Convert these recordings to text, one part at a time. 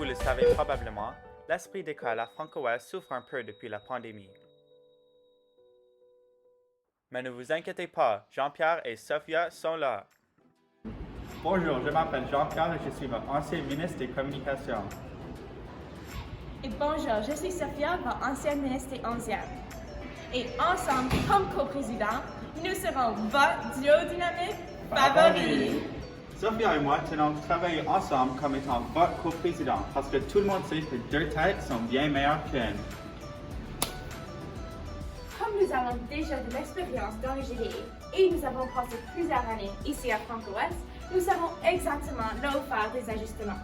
vous le savez probablement, l'esprit d'école à Franco-Ouest souffre un peu depuis la pandémie. Mais ne vous inquiétez pas, Jean-Pierre et Sophia sont là. Bonjour, je m'appelle Jean-Pierre et je suis votre ancien ministre des Communications. Et bonjour, je suis Sophia, votre ancienne ministre des 11e. Et ensemble, comme co-présidents, nous serons votre duo dynamique favori. Sophia et moi tenons travailler ensemble comme étant votre co-président parce que tout le monde sait que deux têtes sont bien meilleures qu'une. Comme nous avons déjà de l'expérience dans le GDE et nous avons passé plusieurs années ici à Franco-Ouest, nous savons exactement là où faire des ajustements.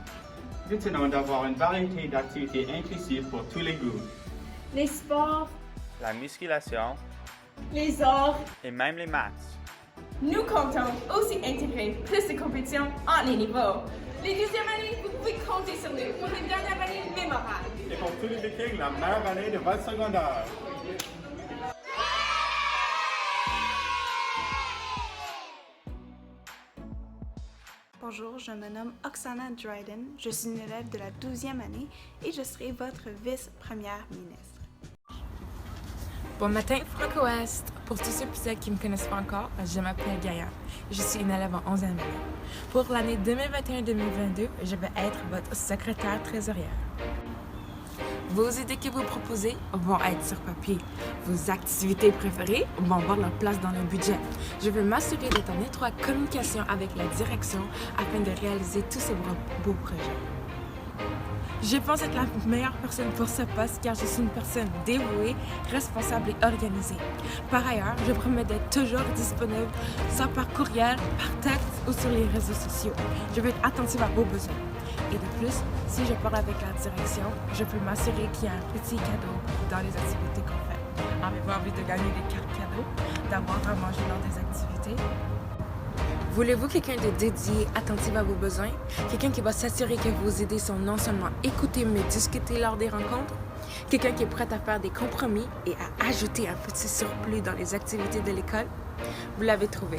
Nous tenons d'avoir une variété d'activités inclusives pour tous les goûts. Les sports, La musculation les arts, et même les maths. nous comptons aussi intégrer plus de compétitions entre les niveaux. Les deuxièmes années, vous pouvez compter sur nous pour une dernière année mémorable. Et pour tous les Vikings, la meilleure année de votre secondaire. Bonjour, je me nomme Oksana Dryden, je suis une élève de la 12e année et je serai votre vice-première ministre. Bon matin, Franco-Ouest! Pour tous ceux qui ne me connaissent pas encore, je m'appelle Gaïa. Je suis une élève en 11e année. Pour l'année 2021-2022, je vais être votre secrétaire trésorière. Vos idées que vous proposez vont être sur papier. Vos activités préférées vont avoir leur place dans le budget. Je veux m'assurer d'être en étroite communication avec la direction afin de réaliser tous ces beaux projets. Je pense être la meilleure personne pour ce poste car je suis une personne dévouée, responsable et organisée. Par ailleurs, je promets d'être toujours disponible, soit par courriel, par texte ou sur les réseaux sociaux. Je vais être attentive à vos besoins. Et de plus, si je parle avec la direction, je peux m'assurer qu'il y a un petit cadeau dans les activités qu'on fait. Avez-vous envie de gagner des cartes cadeaux, d'avoir à manger dans des activités? Voulez-vous quelqu'un de dédié, attentif à vos besoins? Quelqu'un qui va s'assurer que vos idées sont non seulement écoutées, mais discutées lors des rencontres? Quelqu'un qui est prêt à faire des compromis et à ajouter un petit surplus dans les activités de l'école? Vous l'avez trouvé.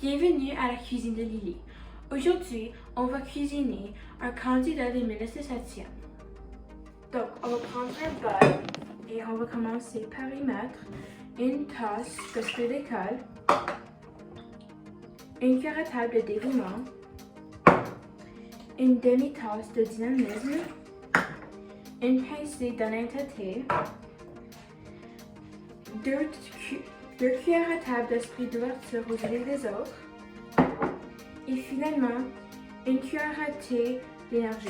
Bienvenue à la cuisine de Lily. Aujourd'hui, on va cuisiner un candidat des ministres de 7e. Donc, on va prendre un bol et on va commencer par y mettre une tasse d'esprit d'école, une cuillère à table de dévouement, une demi-tasse de dynamisme, une pincée d'honnêteté, deux cuillères à table d'esprit d'ouverture aux idées des autres, et finalement, une cuillère à thé d'énergie.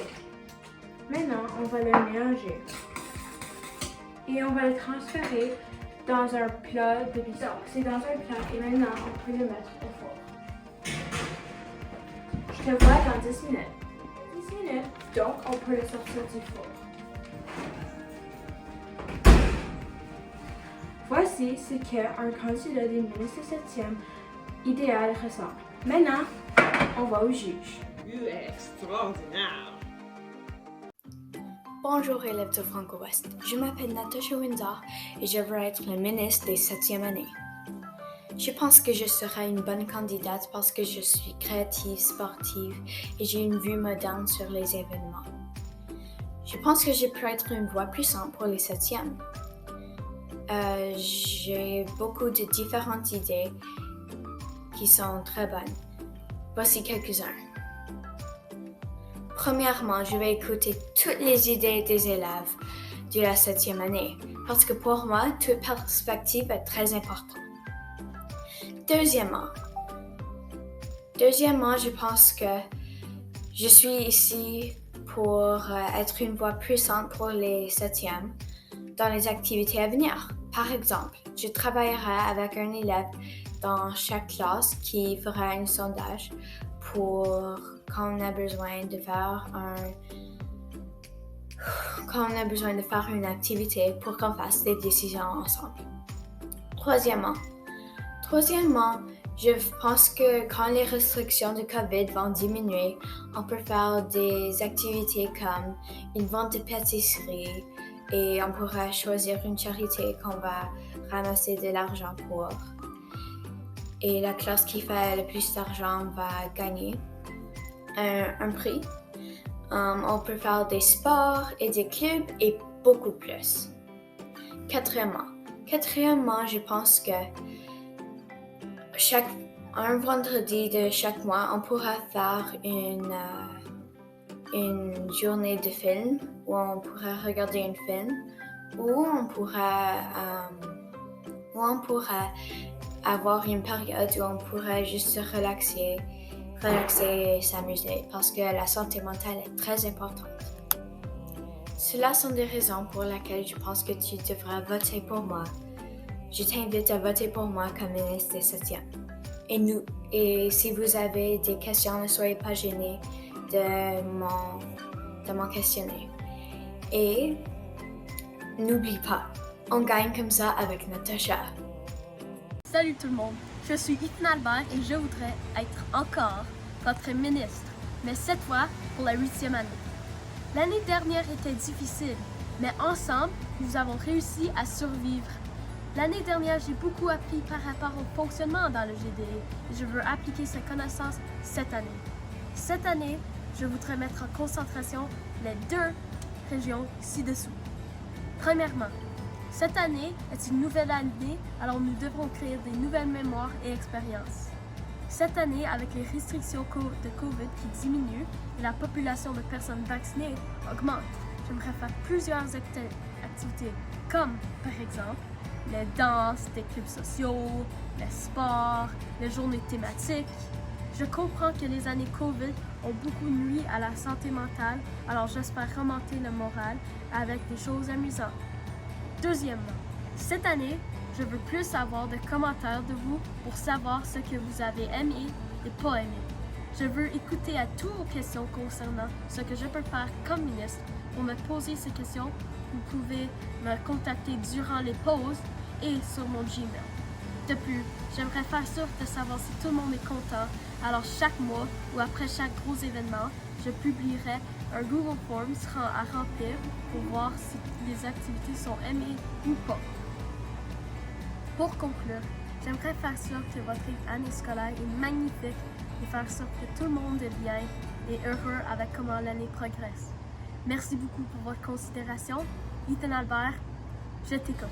Maintenant, on va le mélanger. Et on va le transférer dans un plat de pizza. C'est dans un plat et maintenant, on peut le mettre au four. Je te vois dans 10 minutes. 10 minutes, donc on peut le sortir du four. Voici ce qu'un candidat des ministres de 7e idéal ressemble. Maintenant, on va au juge. Extraordinaire! Bonjour élèves de Franco-Ouest, je m'appelle Natasha Windsor et je veux être la ministre des 7e années. Je pense que je serai une bonne candidate parce que je suis créative, sportive et j'ai une vue moderne sur les événements. Je pense que je peux être une voix puissante pour les 7e. J'ai beaucoup de différentes idées qui sont très bonnes. Voici quelques-uns. Premièrement, je vais écouter toutes les idées des élèves de la 7e année parce que pour moi, toute perspective est très importante. Deuxièmement, je pense que je suis ici pour être une voix puissante pour les 7e dans les activités à venir. Par exemple, je travaillerai avec un élève dans chaque classe qui fera un sondage pour quand on a besoin de faire une activité pour qu'on fasse des décisions ensemble. Troisièmement, Je pense que quand les restrictions du COVID vont diminuer, on peut faire des activités comme une vente de pâtisserie et on pourra choisir une charité qu'on va ramasser de l'argent pour. Et la classe qui fait le plus d'argent va gagner un prix. On peut faire des sports et des clubs et beaucoup plus. Quatrièmement, je pense que un vendredi de chaque mois, on pourra faire une journée de film où on pourra regarder un film, où on pourra avoir une période où on pourra juste se relaxer et s'amuser parce que la santé mentale est très importante. Cela sont des raisons pour lesquelles je pense que tu devras voter pour moi. Je t'invite à voter pour moi comme ministre des 7e. Et si vous avez des questions, ne soyez pas gênés de m'en questionner. Et n'oublie pas, on gagne comme ça avec Natacha. Salut tout le monde, je suis Ethan Albert et je voudrais être encore votre ministre, mais cette fois pour la 8e année. L'année dernière était difficile, mais ensemble, nous avons réussi à survivre. L'année dernière, j'ai beaucoup appris par rapport au fonctionnement dans le GDE et je veux appliquer ces connaissances cette année. Cette année, je voudrais mettre en concentration les 2 régions ci-dessous. Premièrement, cette année est une nouvelle année, alors nous devrons créer des nouvelles mémoires et expériences. Cette année, avec les restrictions de COVID qui diminuent et la population de personnes vaccinées augmente, j'aimerais faire plusieurs activités, comme par exemple les danses, des clubs sociaux, les sports, les journées thématiques. Je comprends que les années COVID ont beaucoup nui à la santé mentale, alors j'espère remonter le moral avec des choses amusantes. Deuxièmement, cette année, je veux plus avoir de commentaires de vous pour savoir ce que vous avez aimé et pas aimé. Je veux écouter à toutes vos questions concernant ce que je peux faire comme ministre. Pour me poser ces questions, vous pouvez me contacter durant les pauses et sur mon Gmail. De plus, j'aimerais faire sûr de savoir si tout le monde est content. Alors chaque mois ou après chaque gros événement, je publierai un Google Forms à remplir pour voir si les activités sont aimées ou pas. Pour conclure, j'aimerais faire sûr que votre année scolaire est magnifique et faire sûr que tout le monde est bien et heureux avec comment l'année progresse. Merci beaucoup pour votre considération. Ethan Albert, je t'écoute.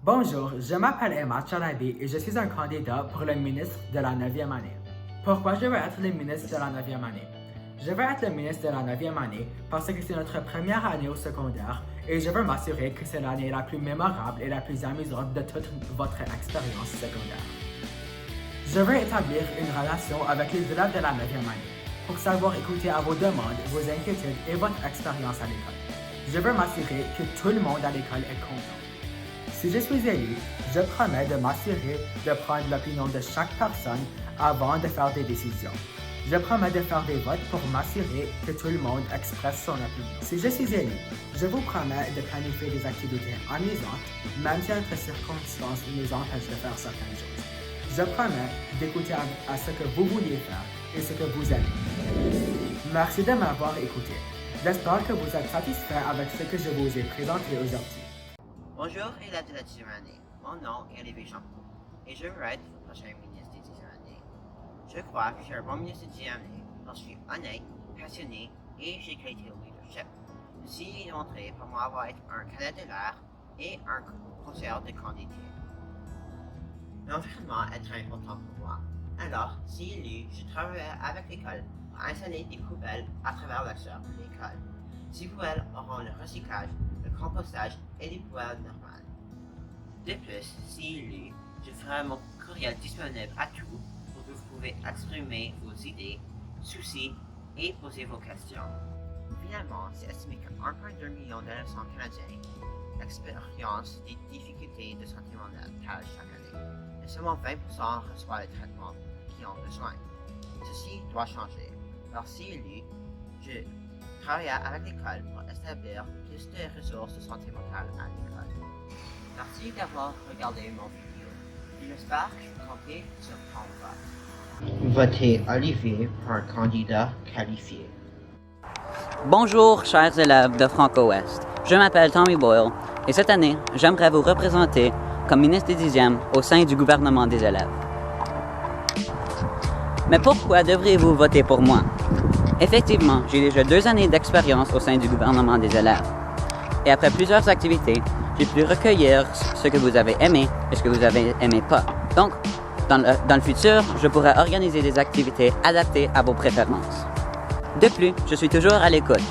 Bonjour, je m'appelle Emma Chalabi et je suis un candidat pour le ministre de la 9e année. Pourquoi je veux être le ministre de la 9e année? Je veux être le ministre de la 9e année parce que c'est notre première année au secondaire et je veux m'assurer que c'est l'année la plus mémorable et la plus amusante de toute votre expérience secondaire. Je veux établir une relation avec les élèves de la 9e année pour savoir écouter à vos demandes, vos inquiétudes et votre expérience à l'école. Je veux m'assurer que tout le monde à l'école est content. Si je suis élu, je promets de m'assurer de prendre l'opinion de chaque personne avant de faire des décisions. Je promets de faire des votes pour m'assurer que tout le monde expresse son opinion. Si je suis élu, je vous promets de planifier des activités amusantes, même si notre circonstances nous empêchent de faire certaines choses. Je promets d'écouter à ce que vous vouliez faire et ce que vous aimez. Merci de m'avoir écouté. J'espère que vous êtes satisfait avec ce que je vous ai présenté aujourd'hui. Bonjour, élèves de la 10e année. Mon nom est Olivier Champeau et je veux être le prochain ministre des 10e année. Je crois que je suis un bon ministre des 10e année parce que je suis honnête, passionné et j'ai qualité au leadership. Ceci est montré par moi avoir été un candidat de l'air et un conseiller de candidat. L'environnement est très important pour moi. Alors, si élu, je travaillerai avec l'école pour installer des poubelles à travers l'extérieur de l'école. Ces poubelles auront le recyclage, le compostage et les poubelles normales. De plus, si élu, je ferai mon courriel disponible à tous pour que vous pouvez exprimer vos idées, soucis et poser vos questions. Finalement, c'est estimé que 1,2 million d'adolescents canadiens expérimentent des difficultés de santé mentale chaque année, et seulement 20% reçoivent les traitements qui ont besoin. Ceci doit changer. Alors, si élu, je travaillerai avec l'école pour établir plus de ressources de santé mentale à l'école. Merci d'avoir regardé mon vidéo. J'espère que je peux compter sur ton vote. Votez Olivier pour un candidat qualifié. Bonjour, chers élèves de Franco-Ouest. Je m'appelle Tommy Boyle et cette année, j'aimerais vous représenter comme ministre des 10e au sein du gouvernement des élèves. Mais pourquoi devriez-vous voter pour moi? Effectivement, j'ai déjà 2 années d'expérience au sein du gouvernement des élèves. Et après plusieurs activités, j'ai pu recueillir ce que vous avez aimé et ce que vous avez aimé pas. Donc, dans le futur, je pourrais organiser des activités adaptées à vos préférences. De plus, je suis toujours à l'écoute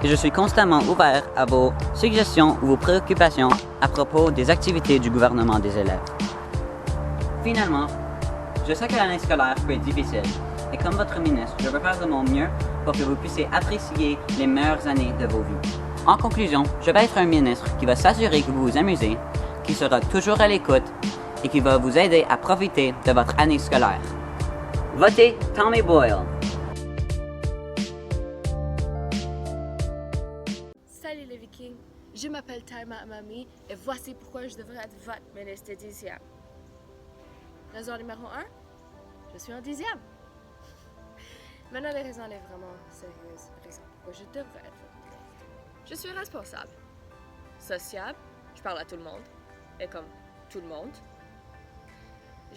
et je suis constamment ouvert à vos suggestions ou vos préoccupations à propos des activités du gouvernement des élèves. Finalement, je sais que l'année scolaire peut être difficile et comme votre ministre, je veux faire de mon mieux pour que vous puissiez apprécier les meilleures années de vos vies. En conclusion, je vais être un ministre qui va s'assurer que vous vous amusez, qui sera toujours à l'écoute et qui va vous aider à profiter de votre année scolaire. Votez Tommy Boyle. Salut les Vikings, je m'appelle Taima Amami et voici pourquoi je devrais être votre ministre des 10e. Raison numéro 1, je suis en 10e. Maintenant, les raisons sont vraiment sérieuses. Raison pourquoi je devrais être votre ministre. Je suis responsable, sociable, je parle à tout le monde, et comme tout le monde.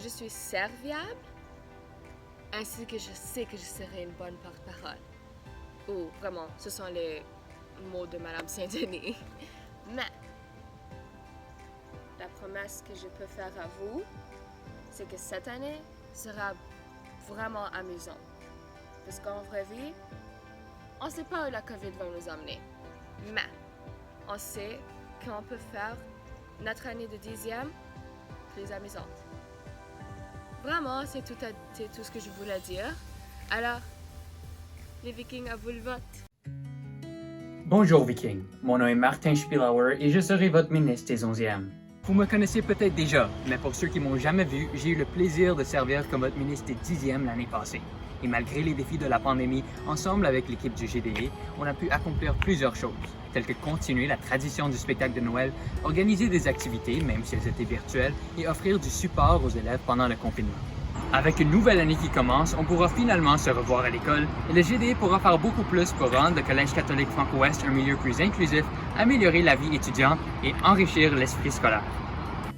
Je suis serviable, ainsi que je sais que je serai une bonne porte-parole. Ou vraiment, ce sont les mots de Madame Saint-Denis. Mais, la promesse que je peux faire à vous, c'est que cette année sera vraiment amusante. Parce qu'en vraie vie, on ne sait pas où la COVID va nous emmener. Mais, on sait qu'on peut faire notre année de 10e plus amusante. Vraiment, c'est tout ce que je voulais dire. Alors, les Vikings, à vous le vote. Bonjour Viking, mon nom est Martin Spielauer et je serai votre ministre des 11e. Vous me connaissez peut-être déjà, mais pour ceux qui m'ont jamais vu, j'ai eu le plaisir de servir comme votre ministre des 10e l'année passée. Et malgré les défis de la pandémie, ensemble avec l'équipe du GDE, on a pu accomplir plusieurs choses, telles que continuer la tradition du spectacle de Noël, organiser des activités, même si elles étaient virtuelles, et offrir du support aux élèves pendant le confinement. Avec une nouvelle année qui commence, on pourra finalement se revoir à l'école et le GDE pourra faire beaucoup plus pour rendre le Collège catholique Franco-Ouest un milieu plus inclusif, améliorer la vie étudiante et enrichir l'esprit scolaire.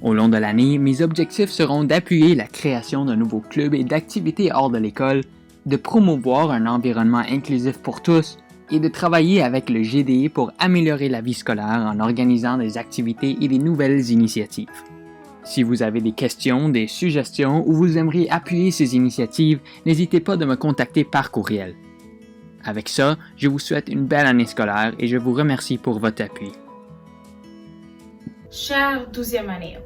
Au long de l'année, mes objectifs seront d'appuyer la création de nouveaux clubs et d'activités hors de l'école, de promouvoir un environnement inclusif pour tous et de travailler avec le GDE pour améliorer la vie scolaire en organisant des activités et des nouvelles initiatives. Si vous avez des questions, des suggestions ou vous aimeriez appuyer ces initiatives, n'hésitez pas de me contacter par courriel. Avec ça, je vous souhaite une belle année scolaire et je vous remercie pour votre appui. Chère 12e année,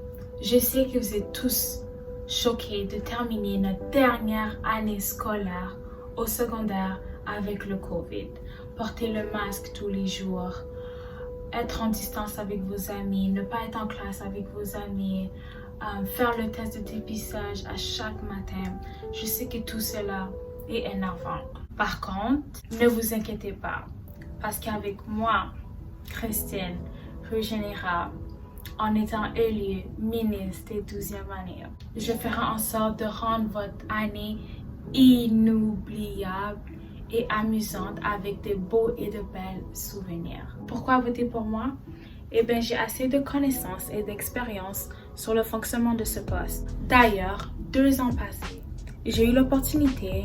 je sais que vous êtes tous choqués de terminer notre dernière année scolaire au secondaire avec le COVID. Porter le masque tous les jours, être en distance avec vos amis, ne pas être en classe avec vos amis, faire le test de dépistage à chaque matin. Je sais que tout cela est énervant. Par contre, ne vous inquiétez pas, parce qu'avec moi, Christine Ruggiero, en étant élue ministre des 12e année, je ferai en sorte de rendre votre année inoubliable et amusante avec de beaux et de belles souvenirs. Pourquoi voter pour moi? Eh bien, j'ai assez de connaissances et d'expérience sur le fonctionnement de ce poste. D'ailleurs, 2 ans passés, j'ai eu l'opportunité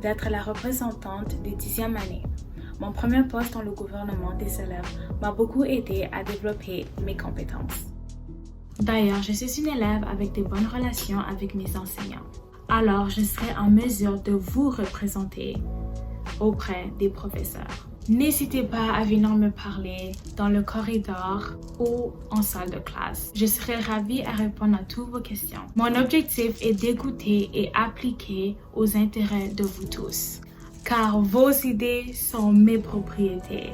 d'être la représentante des 10e années. Mon premier poste dans le gouvernement des élèves m'a beaucoup aidé à développer mes compétences. D'ailleurs, je suis une élève avec de bonnes relations avec mes enseignants. Alors, je serai en mesure de vous représenter auprès des professeurs. N'hésitez pas à venir me parler dans le corridor ou en salle de classe. Je serai ravie à répondre à toutes vos questions. Mon objectif est d'écouter et appliquer aux intérêts de vous tous, car vos idées sont mes propriétés.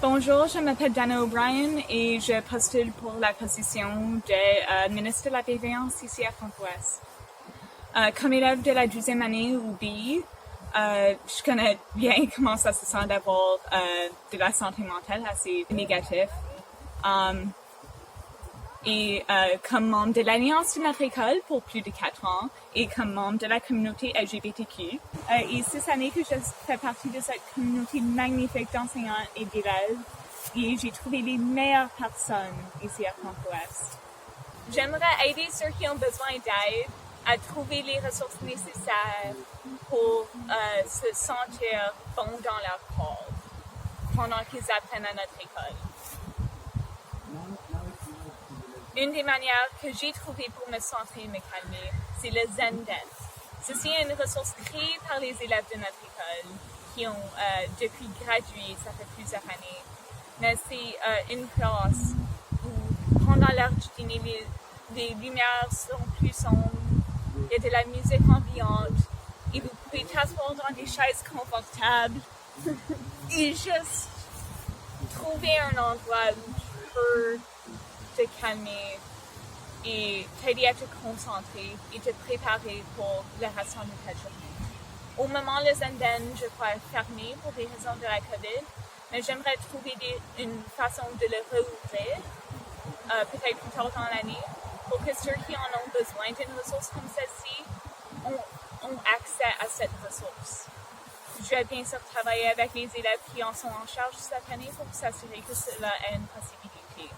Bonjour, je m'appelle Dana O'Brien et je postule pour la position de ministre de la Bienveillance ici à Franco-Ouest. Comme élève de la 12e année ou B, je connais bien comment ça se sent d'avoir de la santé mentale assez négative. Comme membre de l'Alliance de notre école pour plus de 4 ans et comme membre de la communauté LGBTQ. Et 6 années que je fais partie de cette communauté magnifique d'enseignants et d'élèves et j'ai trouvé les meilleures personnes ici à Franco-Ouest. J'aimerais aider ceux qui ont besoin d'aide à trouver les ressources nécessaires pour se sentir bons dans leur corps pendant qu'ils apprennent à notre école. Une des manières que j'ai trouvées pour me centrer et me calmer, c'est le Zen Dance. Ceci est une ressource créée par les élèves de notre école qui ont depuis gradué, ça fait plusieurs années. Mais c'est une classe où pendant l'heure du dîner, les lumières sont plus sombres, il y a de la musique ambiante et vous pouvez t'asseoir dans des chaises confortables et juste trouver un endroit où tu peux te calmer et t'aider à te concentrer et te préparer pour le restant de ta journée. Au moment, le Zenden, je crois, est fermé pour des raisons de la COVID, mais j'aimerais trouver une façon de le rouvrir, peut-être plus tard dans l'année, pour que ceux qui en ont besoin d'une ressource comme celle-ci ont accès à cette ressource. Je vais bien sûr travailler avec les élèves qui en sont en charge cette année pour s'assurer que cela est une possibilité.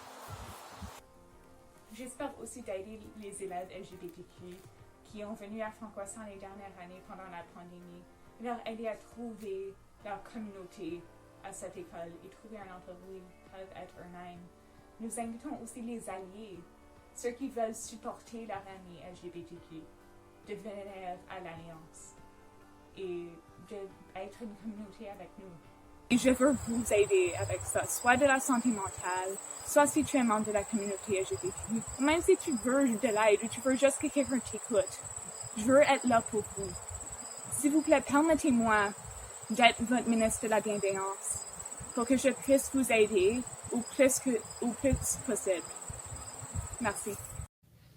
J'espère aussi d'aider les élèves LGBTQ qui ont venu à Franco-Ouest les dernières années pendant la pandémie, leur aider à trouver leur communauté à cette école et trouver un endroit où ils peuvent être eux-mêmes. Nous invitons aussi les alliés, ceux qui veulent supporter leur ami LGBTQ, de venir à l'Alliance et d'être une communauté avec nous. Et je veux vous aider avec ça, soit de la santé mentale, soit si tu es membre de la communauté LGBTQ, même si tu veux de l'aide ou tu veux juste que quelqu'un t'écoute. Je veux être là pour vous. S'il vous plaît, permettez-moi d'être votre ministre de la bienveillance pour que je puisse vous aider au plus possible. Merci.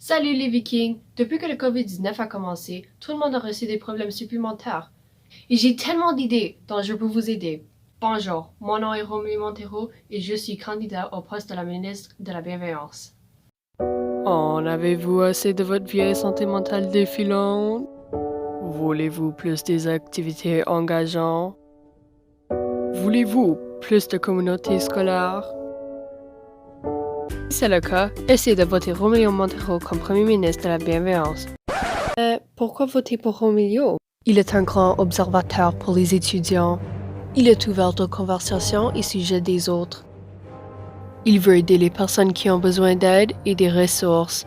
Salut les Vikings! Depuis que le COVID-19 a commencé, tout le monde a reçu des problèmes supplémentaires. Et j'ai tellement d'idées dont je peux vous aider. Bonjour, mon nom est Romélie Montero et je suis candidat au poste de la ministre de la Bienveillance. En avez-vous assez de votre vieille santé mentale défilante? Voulez-vous plus des activités engageantes? Voulez-vous plus de communautés scolaires? Si c'est le cas, essayez de voter Romilio Montero comme Premier ministre de la Bienveillance. Pourquoi voter pour Romilio? Il est un grand observateur pour les étudiants. Il est ouvert aux conversations et sujets des autres. Il veut aider les personnes qui ont besoin d'aide et des ressources.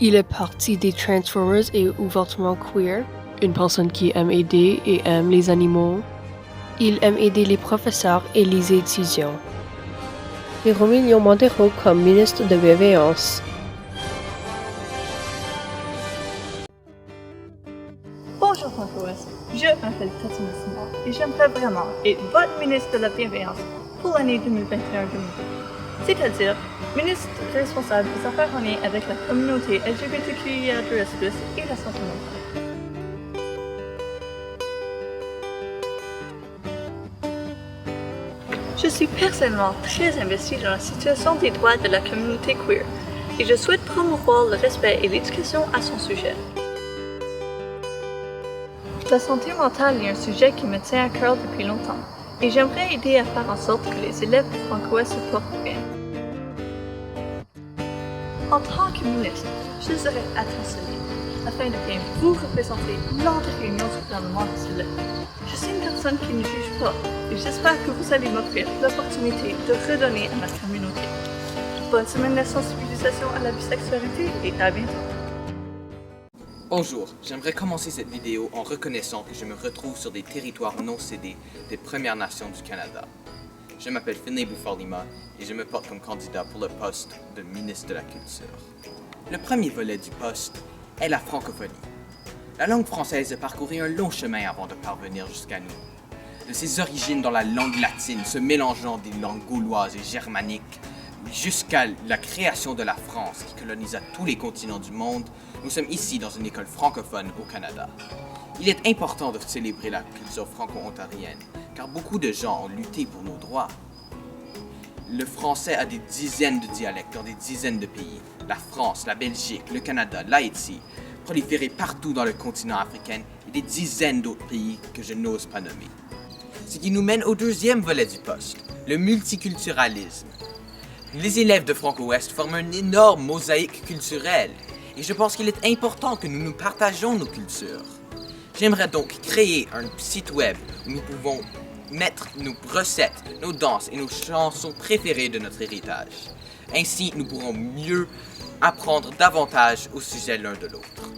Il est parti des Transformers et ouvertement queer, une personne qui aime aider et aime les animaux. Il aime aider les professeurs et les étudiants. Et Romilio Montero comme ministre de Bienveillance. Bonjour Franco-Ouest, je m'appelle Fatima Simon et j'aimerais vraiment être votre ministre de la Bienveillance pour l'année 2021-2022. C'est-à-dire, ministre responsable des affaires en lien avec la communauté LGBTQIA+, et la santé mentale. Je suis personnellement très investie dans la situation des droits de la communauté queer et je souhaite promouvoir le respect et l'éducation à son sujet. La santé mentale est un sujet qui me tient à cœur depuis longtemps et j'aimerais aider à faire en sorte que les élèves de Franco-Ouest se portent bien. En tant que ministre, je serai attentionnée afin de bien vous représenter lors des réunions du gouvernement des élèves. Je suis une personne qui ne juge pas et j'espère que vous allez m'offrir l'opportunité de redonner à ma communauté. Bonne semaine de sensibilisation à la bisexualité et à bientôt. Bonjour, j'aimerais commencer cette vidéo en reconnaissant que je me retrouve sur des territoires non cédés des Premières Nations du Canada. Je m'appelle Finlay Bouffard-Lima et je me porte comme candidat pour le poste de ministre de la Culture. Le premier volet du poste est la francophonie. La langue française a parcouru un long chemin avant de parvenir jusqu'à nous. De ses origines dans la langue latine se mélangeant des langues gauloises et germaniques, jusqu'à la création de la France qui colonisa tous les continents du monde, nous sommes ici dans une école francophone au Canada. Il est important de célébrer la culture franco-ontarienne, car beaucoup de gens ont lutté pour nos droits. Le français a des dizaines de dialectes dans des dizaines de pays. La France, la Belgique, le Canada, l'Haïti, proliférés partout dans le continent africain et des dizaines d'autres pays que je n'ose pas nommer. Ce qui nous mène au deuxième volet du poste, le multiculturalisme. Les élèves de Franco-Ouest forment une énorme mosaïque culturelle et je pense qu'il est important que nous partageons nos cultures. J'aimerais donc créer un site web où nous pouvons mettre nos recettes, nos danses et nos chansons préférées de notre héritage. Ainsi, nous pourrons mieux apprendre davantage au sujet l'un de l'autre.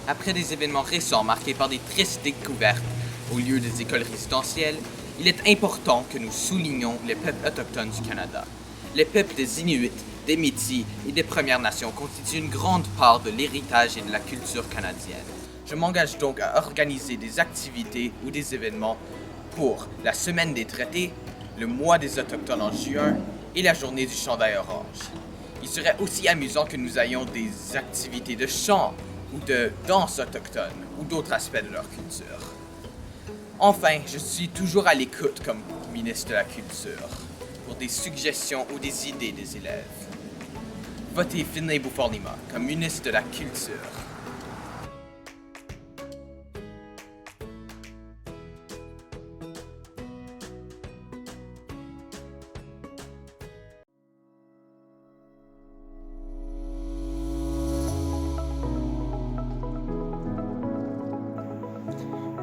Après des événements récents marqués par des tristes découvertes au lieu des écoles résidentielles, il est important que nous soulignions les peuples autochtones du Canada. Les peuples des Inuits, des Métis et des Premières Nations constituent une grande part de l'héritage et de la culture canadienne. Je m'engage donc à organiser des activités ou des événements pour la Semaine des traités, le Mois des Autochtones en juin et la Journée du chandail orange. Il serait aussi amusant que nous ayons des activités de chant ou de danse autochtone ou d'autres aspects de leur culture. Enfin, je suis toujours à l'écoute comme ministre de la Culture pour des suggestions ou des idées des élèves. Votez Finlay Bouffard-Lima comme ministre de la Culture.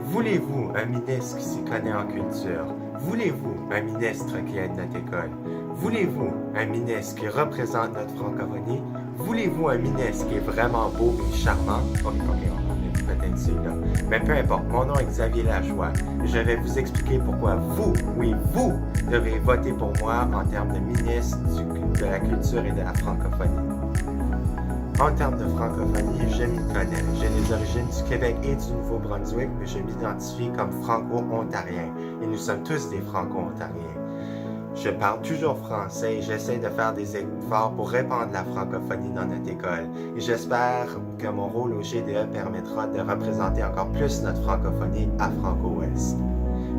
Voulez-vous un ministre qui s'y connaît en culture? Voulez-vous un ministre qui aide notre école? Voulez-vous un ministre qui représente notre francophonie? Voulez-vous un ministre qui est vraiment beau et charmant? Ok, on va peut-être celui-là. Mais peu importe, mon nom est Xavier Lajoie. Je vais vous expliquer pourquoi vous, oui vous, devez voter pour moi en termes de ministre de la culture et de la francophonie. En termes de francophonie, je m'y connais. J'ai les origines du Québec et du Nouveau-Brunswick, mais je m'identifie comme franco-ontarien. Et nous sommes tous des franco-ontariens. Je parle toujours français et j'essaie de faire des efforts pour répandre la francophonie dans notre école. Et j'espère que mon rôle au GDE permettra de représenter encore plus notre francophonie à Franco-Ouest.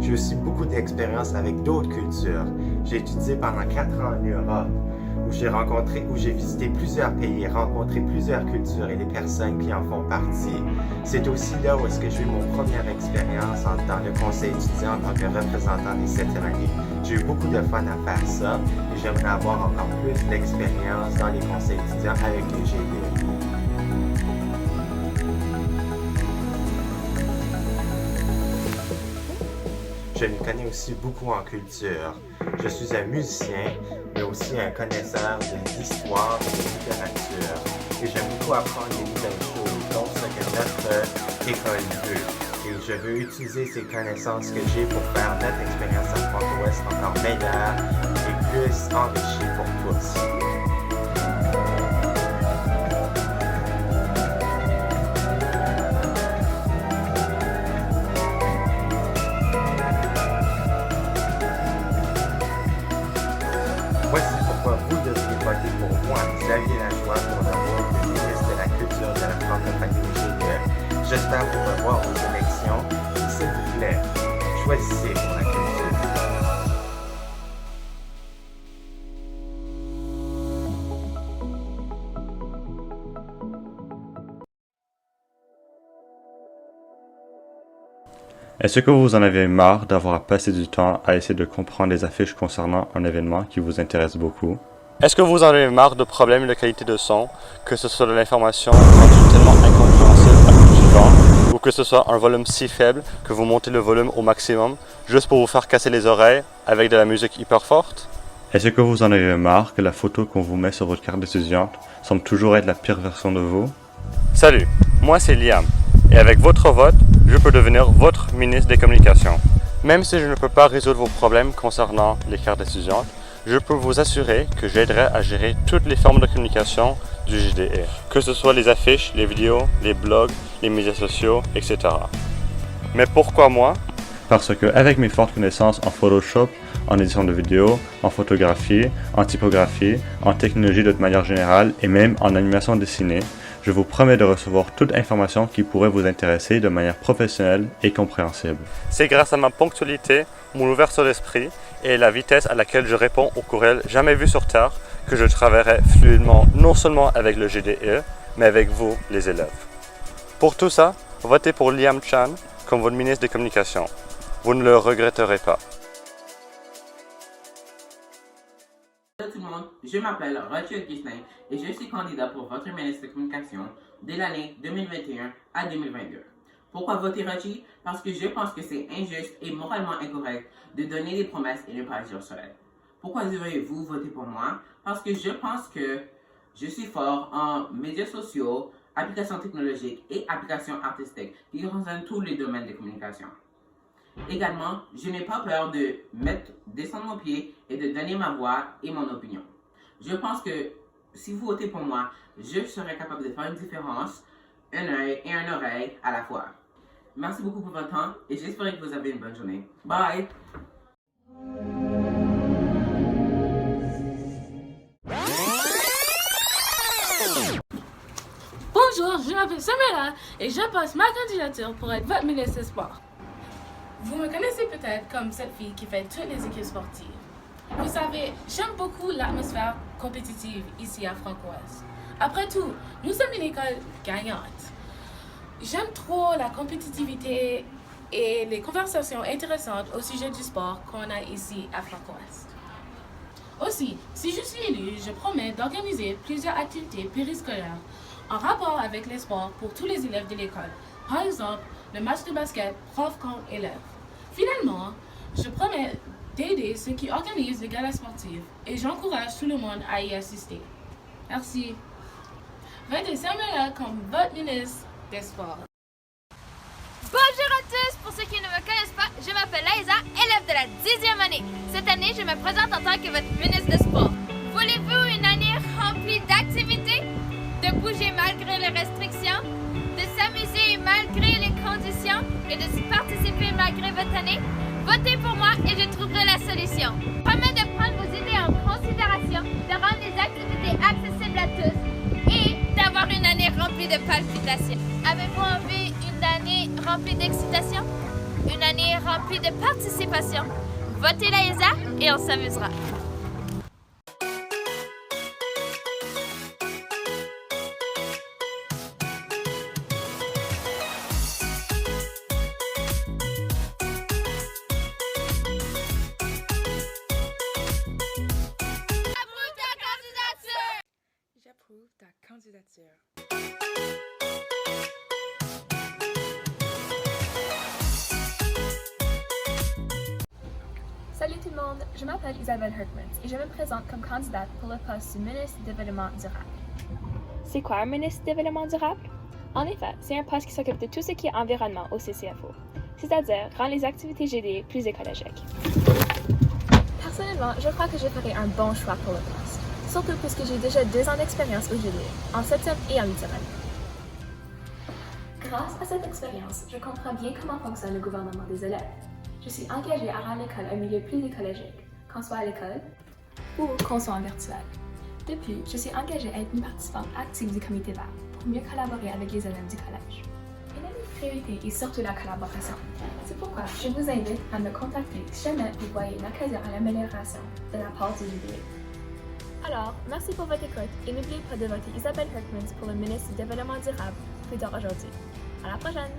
J'ai aussi beaucoup d'expérience avec d'autres cultures. J'ai étudié pendant 4 ans en Europe, où j'ai visité plusieurs pays et rencontré plusieurs cultures et les personnes qui en font partie. C'est aussi là où est-ce que j'ai eu mon première expérience dans le conseil étudiant en tant que représentant des 7e années. J'ai eu beaucoup de fun à faire ça et j'aimerais avoir encore plus d'expérience dans les conseils étudiants avec les GDE. Je m'y connais aussi beaucoup en culture. Je suis un musicien, mais aussi un connaisseur de l'histoire et de littérature. Et j'aime beaucoup apprendre des nouvelles choses, dont ce que notre école veut. Et je veux utiliser ces connaissances que j'ai pour faire notre expérience à Franco-Ouest encore meilleure et plus enrichie pour tous. Voici pourquoi vous devriez voter pour moi, Xavier Lajoie, pour le rôle de ministre de la Culture de la francophonie au GDE. J'espère vous revoir aux élections et s'il vous plaît, choisissez pour la culture. Est-ce que vous en avez marre d'avoir à passer du temps à essayer de comprendre les affiches concernant un événement qui vous intéresse beaucoup? Est-ce que vous en avez marre de problèmes de qualité de son, que ce soit de l'information rendue tellement incompréhensible à coup suivant, ou que ce soit un volume si faible que vous montez le volume au maximum juste pour vous faire casser les oreilles avec de la musique hyper forte? Est-ce que vous en avez marre que la photo qu'on vous met sur votre carte d'étudiante semble toujours être la pire version de vous? Salut, moi c'est Liam, et avec votre vote, je peux devenir votre ministre des Communications. Même si je ne peux pas résoudre vos problèmes concernant les cartes étudiantes, je peux vous assurer que j'aiderai à gérer toutes les formes de communication du GDE, que ce soit les affiches, les vidéos, les blogs, les médias sociaux, etc. Mais pourquoi moi? Parce que avec mes fortes connaissances en Photoshop, en édition de vidéos, en photographie, en typographie, en technologie de manière générale et même en animation dessinée, Je vous promets de recevoir toute information qui pourrait vous intéresser de manière professionnelle et compréhensible. C'est grâce à ma ponctualité, mon ouverture d'esprit et la vitesse à laquelle je réponds aux courriels jamais vus sur Terre que je travaillerai fluidement non seulement avec le GDE, mais avec vous, les élèves. Pour tout ça, votez pour Liam Chan comme votre ministre des Communications. Vous ne le regretterez pas. Bonjour tout le monde, je m'appelle Roger Augustin et je suis candidat pour votre ministre de Communication de l'année 2021 à 2022. Pourquoi voter Roger? Parce que je pense que c'est injuste et moralement incorrect de donner des promesses et ne pas agir sur elles. Pourquoi devriez-vous voter pour moi? Parce que je pense que je suis fort en médias sociaux, applications technologiques et applications artistiques qui concernent tous les domaines de communication. Également, je n'ai pas peur de descendre mon pied et de donner ma voix et mon opinion. Je pense que si vous votez pour moi, je serai capable de faire une différence, un œil et une oreille à la fois. Merci beaucoup pour votre temps et j'espère que vous avez une bonne journée. Bye! Bonjour, je m'appelle Samuela et je pose ma candidature pour être votre ministre des Sports. Vous me connaissez peut-être comme cette fille qui fait toutes les équipes sportives. Vous savez, j'aime beaucoup l'atmosphère compétitive ici à Franco-Ouest. Après tout, nous sommes une école gagnante. J'aime trop la compétitivité et les conversations intéressantes au sujet du sport qu'on a ici à Franco-Ouest. Aussi, si je suis élue, je promets d'organiser plusieurs activités périscolaires en rapport avec les sports pour tous les élèves de l'école. Par exemple, le match de basket prof contre élève. Finalement, je promets d'aider ceux qui organisent les galas sportifs et j'encourage tout le monde à y assister. Merci. Votez Samuela comme votre ministre des Sports. Bonjour à tous! Pour ceux qui ne me connaissent pas, je m'appelle Laïsa, élève de la 10e année. Cette année, je me présente en tant que votre ministre des Sports. Voulez-vous une année remplie d'activités? De bouger malgré les restrictions? De s'amuser malgré les conditions? Et de participer malgré votre année? Votez pour moi et je trouverai la solution. Je promets de prendre vos idées en considération, de rendre les activités accessibles à tous et d'avoir une année remplie de palpitations. Avez-vous envie d'une année remplie d'excitation? Une année remplie de participation? Votez Laïsa et on s'amusera. J'approuve ta candidature. Salut tout le monde, je m'appelle Isabelle Herkmans et je me présente comme candidate pour le poste du ministre du Développement durable. C'est quoi un ministre du Développement durable? En effet, c'est un poste qui s'occupe de tout ce qui est environnement au CCFO, c'est-à-dire rendre les activités GD plus écologiques. Personnellement, je crois que je ferai un bon choix pour le poste, surtout puisque j'ai déjà 2 ans d'expérience au GD, en 7e et en 8e année. Grâce à cette expérience, je comprends bien comment fonctionne le gouvernement des élèves. Je suis engagée à rendre l'école un milieu plus écologique, qu'on soit à l'école ou qu'on soit en virtuel. De plus, je suis engagée à être une participante active du comité vert pour mieux collaborer avec les élèves du collège. Une de mes priorités est surtout la collaboration. C'est pourquoi je vous invite à me contacter si jamais vous voyez une occasion à l'amélioration de la part du GDE. Alors, merci pour votre écoute et n'oubliez pas de voter Isabelle Herkmans pour le ministre du Développement durable plus tard aujourd'hui. À la prochaine!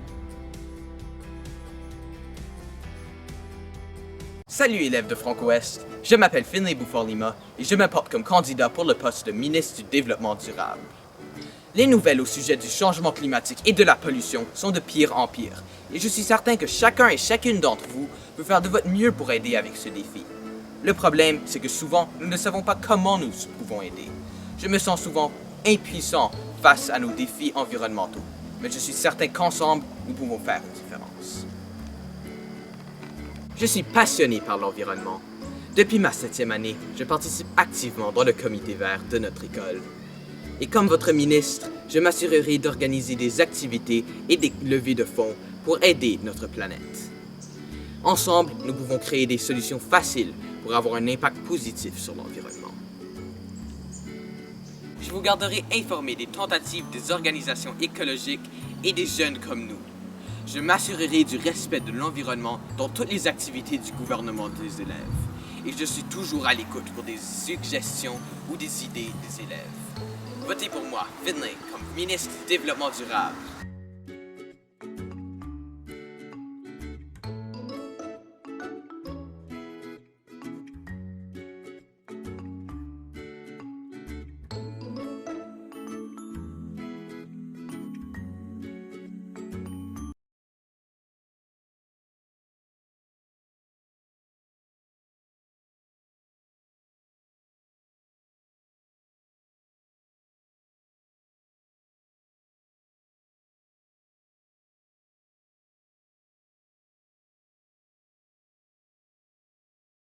Salut élèves de Franco-Ouest, je m'appelle Finlay Bouffard-Lima et je me porte comme candidat pour le poste de ministre du Développement durable. Les nouvelles au sujet du changement climatique et de la pollution sont de pire en pire et je suis certain que chacun et chacune d'entre vous peut faire de votre mieux pour aider avec ce défi. Le problème, c'est que souvent, nous ne savons pas comment nous pouvons aider. Je me sens souvent impuissant face à nos défis environnementaux, mais je suis certain qu'ensemble, nous pouvons faire une différence. Je suis passionné par l'environnement. Depuis ma 7e année, je participe activement dans le comité vert de notre école. Et comme votre ministre, je m'assurerai d'organiser des activités et des levées de fonds pour aider notre planète. Ensemble, nous pouvons créer des solutions faciles pour avoir un impact positif sur l'environnement. Je vous garderai informé des tentatives des organisations écologiques et des jeunes comme nous. Je m'assurerai du respect de l'environnement dans toutes les activités du gouvernement des élèves. Et je suis toujours à l'écoute pour des suggestions ou des idées des élèves. Votez pour moi, Finlay, comme ministre du Développement durable.